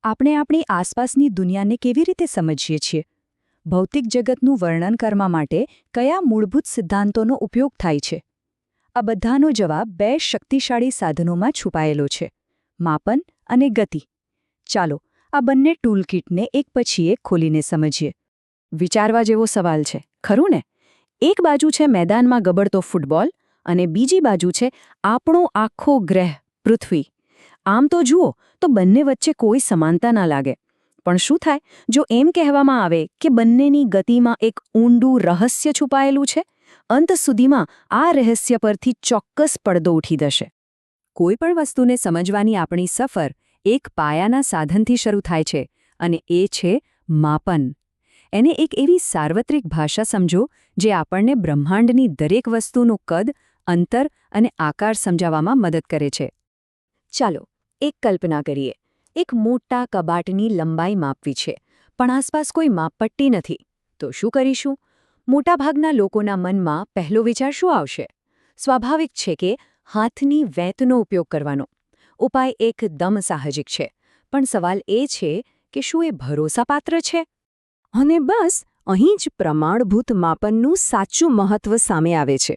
આપણે આપણી આસપાસની દુનિયાને કેવી રીતે સમજીએ છીએ? ભૌતિક જગતનું વર્ણન કરવા માટે કયા મૂળભૂત સિદ્ધાંતોનો ઉપયોગ થાય છે? આ બધાનો જવાબ બે શક્તિશાળી સાધનોમાં છુપાયેલો છે: માપન અને ગતિ. ચાલો આ બંને ટૂલકિટને એક પછી એક ખોલીને સમજીએ. વિચારવા જેવો સવાલ છે, ખરું ને? એક બાજુ છે મેદાનમાં ગબડતો ફૂટબોલ અને બીજી બાજુ છે આપણો આખો ગ્રહ પૃથ્વી. આમ તો જુઓ તો બંને વચ્ચે કોઈ સમાનતા ના લાગે. પણ શું થાય જો એમ કહેવામાં આવે કે બંનેની ગતિમાં એક ઊંડું રહસ્ય છુપાયેલું છે? અંત સુધીમાં આ રહસ્ય પરથી ચોક્કસ પડદો ઉઠી જશે. કોઈ પણ વસ્તુને સમજવાની આપણી સફર એક પાયાના સાધનથી શરૂ થાય છે, અને એ છે માપન. એને એક એવી સાર્વત્રિક ભાષા સમજો જે આપણને બ્રહ્માંડની દરેક વસ્તુનું કદ, અંતર અને આકાર સમજાવવામાં મદદ કરે છે. ચાલો એક કલ્પના કરીએ. એક મોટા કબાટની લંબાઈ માપવી છે, પણ આસપાસ કોઈ માપપટ્ટી નથી. તો શું કરીશું? મોટાભાગના લોકોના મનમાં પહેલો વિચાર શું આવશે? સ્વાભાવિક છે કે હાથની વેંતનો ઉપયોગ કરવાનો. ઉપાય એકદમ સાહજિક છે, પણ સવાલ એ છે કે શું એ ભરોસાપાત્ર છે? અને બસ અહીં જ પ્રમાણભૂત માપનનું સાચું મહત્વ સામે આવે છે.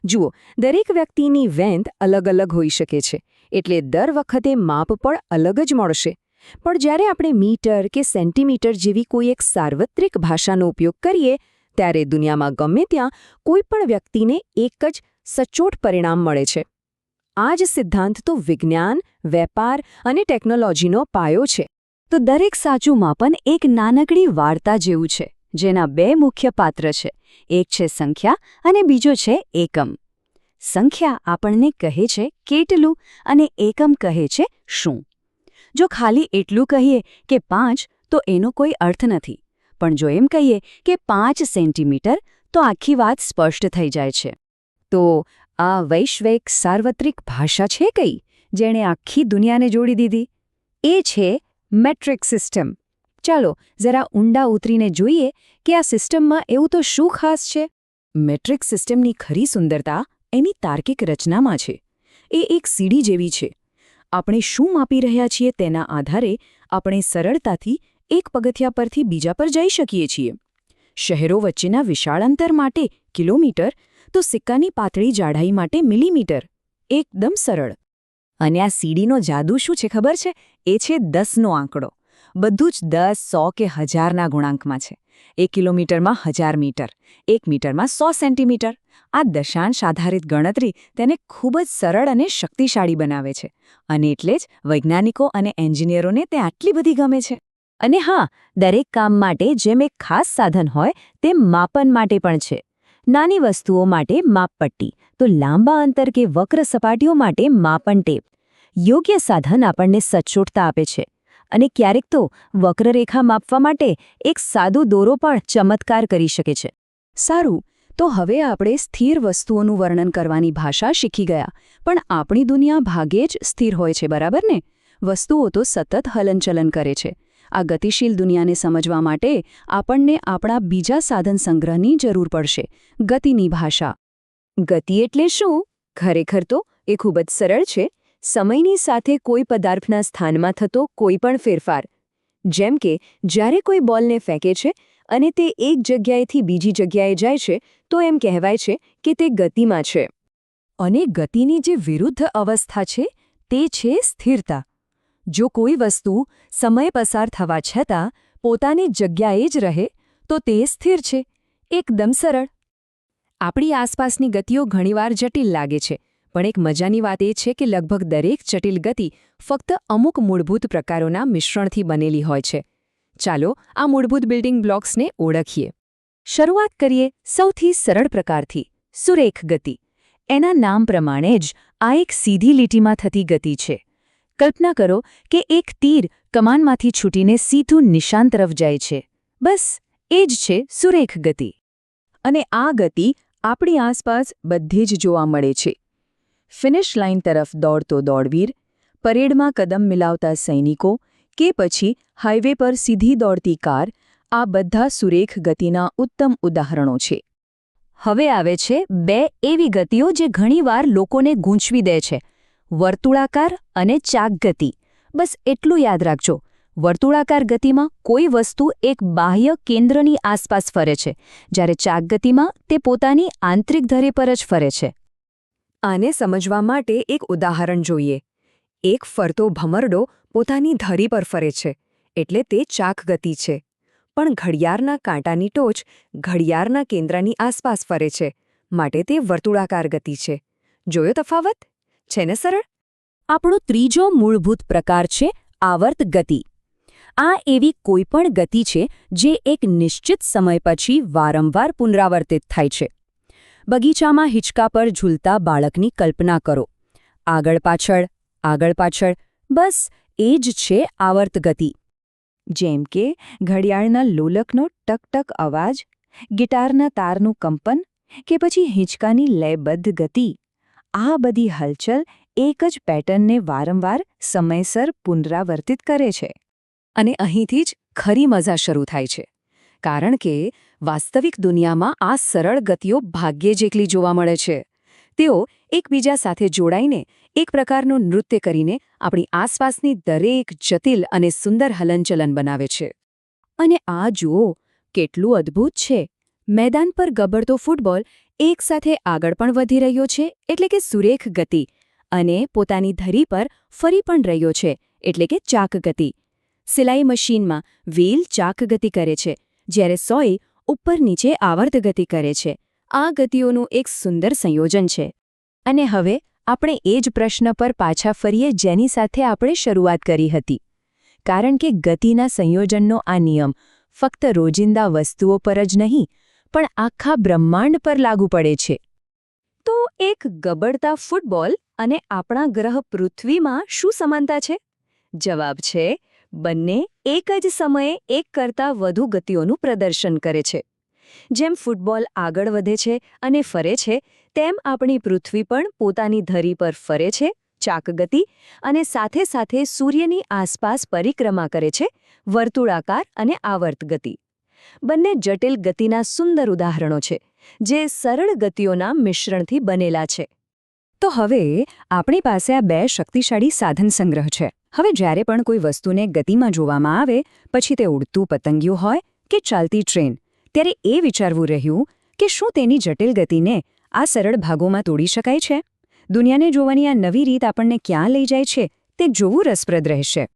જુઓ, દરેક વ્યક્તિની વેંત અલગ અલગ હોઈ શકે છે, એટલે દર વખતે માપ પણ અલગ જ મળશે. પણ જ્યારે આપણે મીટર કે સેન્ટીમીટર જેવી કોઈ એક સાર્વત્રિક ભાષાનો ઉપયોગ કરીએ, ત્યારે દુનિયામાં ગમે ત્યાં કોઈ પણ વ્યક્તિને એક જ સચોટ પરિણામ મળે છે. આ જ સિદ્ધાંત તો વિજ્ઞાન, વેપાર અને ટેકનોલોજીનો પાયો છે. તો દરેક સાચું માપન એક નાનકડી વાર્તા જેવું છે, જેના બે મુખ્ય પાત્ર છે. એક છે સંખ્યા અને બીજો છે એકમ. સંખ્યા આપણને કહે છે કેટલું અને એકમ કહે છે શું. જો ખાલી એટલું કહીએ કે 5, તો એનો કોઈ અર્થ નથી. પણ જો એમ કહીએ કે 5 સેન્ટીમીટર, તો આખી વાત સ્પષ્ટ થઈ જાય છે. તો આ વૈશ્વિક સાર્વત્રિક ભાષા છે કઈ, જેણે આખી દુનિયાને જોડી દીધી? એ છે મેટ્રિક સિસ્ટમ. ચાલો જરા ઊંડા ઉતરીને જોઈએ કે આ સિસ્ટમમાં એવું તો શું ખાસ છે. મેટ્રિક સિસ્ટમની ખરી સુંદરતા એની તાર્કિક રચનામાં છે. એ એક સીડી જેવી છે. આપણે શું માપી રહ્યા છીએ તેના આધારે આપણે સરળતાથી એક પગથિયા પરથી બીજા પર જઈ શકીએ છીએ. શહેરો વચ્ચેના વિશાળ અંતર માટે કિલોમીટર, તો સિક્કાની પાતળી જાડાઈ માટે મિલીમીટર. એકદમ સરળ. અને આ સીડીનો જાદુ શું છે ખબર છે? એ છે 10નો આંકડો. બધું જ 10, 100 કે 1000ના ગુણાંકમાં છે. 1 કિલોમીટરમાં 1000 મીટર, 1 મીટરમાં 100 સેન્ટીમીટર. આ દશાંશ આધારિત ગણતરી તેને ખૂબ જ સરળ અને શક્તિશાળી બનાવે છે. અને એટલે જ વૈજ્ઞાનિકો અને એન્જિનિયરોને તે આટલી બધી ગમે છે. અને હા, દરેક કામ માટે જેમ એક ખાસ સાધન હોય, તેમ માપન માટે પણ છે. નાની વસ્તુઓ માટે માપપટ્ટી, તો લાંબા અંતર કે વક્ર સપાટીઓ માટે માપન ટેપ. યોગ્ય સાધન આપણને સચોટતા આપે છે. અને ક્યારેક તો વક્રરેખા માપવા માટે એક સાદો દોરો પણ ચમત્કાર કરી શકે છે. સારું, તો હવે આપણે સ્થિર વસ્તુઓનું વર્ણન કરવાની ભાષા શીખી ગયા. પણ આપણી દુનિયા ભાગ્યે જ સ્થિર હોય છે, બરાબર ને? વસ્તુઓ તો સતત હલનચલન કરે છે. આ ગતિશીલ દુનિયાને સમજવા માટે આપણને આપણા બીજા સાધન સંગ્રહની જરૂર પડશે: ગતિની ભાષા. ગતિ એટલે શું? ખરેખર તો એ ખૂબ જ સરળ છે. સમયની સાથે કોઈ પદાર્થના સ્થાનમાં થતો કોઈ પણ ફેરફાર. જેમ કે જ્યારે કોઈ બોલને ફેંકે છે અને તે એક જગ્યાએથી બીજી જગ્યાએ જાય છે, તો એમ કહેવાય છે કે તે ગતિમાં છે. અને ગતિની જે વિરુદ્ધ અવસ્થા છે, તે છે સ્થિરતા. જો કોઈ વસ્તુ સમય પસાર થવા છતાં પોતાની જગ્યાએ જ રહે, તો તે સ્થિર છે. એકદમ સરળ. આપણી આસપાસની ગતિઓ ઘણીવાર જટિલ લાગે છે, પણ એક મજાની વાત એ છે કે લગભગ દરેક જટિલ ગતિ ફક્ત અમુક મૂળભૂત પ્રકારોના મિશ્રણથી બનેલી હોય છે. ચાલો આ મૂળભૂત બિલ્ડિંગ બ્લોક્સને ઓળખીએ. શરૂઆત કરીએ સૌથી સરળ પ્રકારથી: સુરેખ ગતિ. એના નામ પ્રમાણે જ આ એક સીધી લીટીમાં થતી ગતિ છે. કલ્પના કરો કે એક તીર કમાનમાંથી છૂટીને સીધું નિશાન તરફ જાય છે. બસ એ જ છે સુરેખ ગતિ. અને આ ગતિ આપણી આસપાસ બધે જ જોવા મળે છે. ફિનિશ લાઇન તરફ દોડતો દોડવીર, પરેડમાં કદમ મિલાવતા સૈનિકો, કે પછી હાઇવે પર સીધી દોડતી કાર, આ બધા સુરેખ ગતિના ઉત્તમ ઉદાહરણો છે. હવે આવે છે બે એવી ગતિઓ જે ઘણીવાર લોકોને ગૂંચવી દે છે: વર્તુળાકાર અને ચાક ગતિ. બસ એટલું યાદ રાખજો, વર્તુળાકાર ગતિમાં કોઈ વસ્તુ એક બાહ્ય કેન્દ્રની આસપાસ ફરે છે, જ્યારે ચાક ગતિમાં તે પોતાની આંતરિક ધરી પર જ ફરે છે. આને સમજવા માટે એક ઉદાહરણ જોઈએ. એક ફરતો ભમરડો પોતાની ધરી પર ફરે છે, એટલે તે ચાક ગતિ છે. પણ ઘડિયાળના કાંટાની ટોચ ઘડિયાળના કેન્દ્રની આસપાસ ફરે છે, માટે તે વર્તુળાકાર ગતિ છે. જોયો તફાવત? છે ને સરળ? આપણો ત્રીજો મૂળભૂત પ્રકાર છે આવર્ત ગતિ. આ એવી કોઈપણ ગતિ છે જે એક નિશ્ચિત સમય પછી વારંવાર પુનરાવર્તિત થાય છે. બગીચામાં હિંચકા પર ઝૂલતા બાળકની કલ્પના કરો. આગળ પાછળ, બસ એ જ છે આવર્ત ગતિ. જેમ કે ઘડિયાળના લોલકનો ટક-ટક અવાજ, ગિટારના તારનું કંપન કે પછી હિંચકાની લયબદ્ધ ગતિ. આ બધી હલચલ એક જ પેટર્નને વારંવાર સમયસર પુનરાવર્તિત કરે છે. અને અહીંથી જ ખરી મજા શરૂ થાય છે. કારણ કે વાસ્તવિક દુનિયામાં આ સરળ ગતિઓ ભાગ્યે જ એકલી જોવા મળે છે. તેઓ એકબીજા સાથે જોડાઈને એક પ્રકારનું નૃત્ય કરીને આપણી આસપાસની દરેક જટિલ અને સુંદર હલનચલન બનાવે છે. અને આ જુઓ, કેટલું અદ્ભુત છે! મેદાન પર ગબડતો ફૂટબોલ એકસાથે આગળ પણ વધી રહ્યો છે, એટલે કે સુરેખ ગતિ, અને પોતાની ધરી પર ફરી પણ રહ્યો છે, એટલે કે ચાક ગતિ. સિલાઈ મશીનમાં વ્હીલ ચાક ગતિ કરે છે, જ્યારે સોય ઉપર નીચે આવર્ત ગતિ કરે છે. આ ગતિઓનું એક સુંદર સંયોજન છે. અને હવે આપણે એ જ પ્રશ્ન પર પાછા ફરીએ જેની સાથે આપણે શરૂઆત કરી હતી. કારણ કે ગતિના સંયોજનનો આ નિયમ ફક્ત રોજિંદા વસ્તુઓ પર જ નહીં, પણ આખા બ્રહ્માંડ પર લાગુ પડે છે. તો એક ગબડતા ફૂટબોલ અને આપણા ગ્રહ પૃથ્વીમાં શું સમાનતા છે? જવાબ છે, બંને એક જ સમયે એક કરતાં વધુ ગતિઓનું પ્રદર્શન કરે છે. જેમ ફૂટબોલ આગળ વધે છે અને ફરે છે, તેમ આપણી પૃથ્વી પણ પોતાની ધરી પર ફરે છે, ચાક ગતિ, અને સાથે સાથે સૂર્યની આસપાસ પરિક્રમા કરે છે, વર્તુળાકાર અને આવર્ત ગતિ. બંને જટિલ ગતિના સુંદર ઉદાહરણો છે, જે સરળ ગતિઓના મિશ્રણથી બનેલા છે. તો હવે આપણી પાસે આ બે શક્તિશાળી સાધન સંગ્રહ છે. હવે જ્યારે પણ કોઈ વસ્તુને ગતિમાં જોવામાં આવે, પછી તે ઉડતું પતંગિયું હોય કે ચાલતી ટ્રેન, ત્યારે એ વિચારવું રહ્યું કે શું તેની જટિલ ગતિને આ સરળ ભાગોમાં તોડી શકાય છે? દુનિયાને જોવાની આ નવી રીત આપણને ક્યાં લઈ જાય છે, તે જોવું રસપ્રદ રહેશે.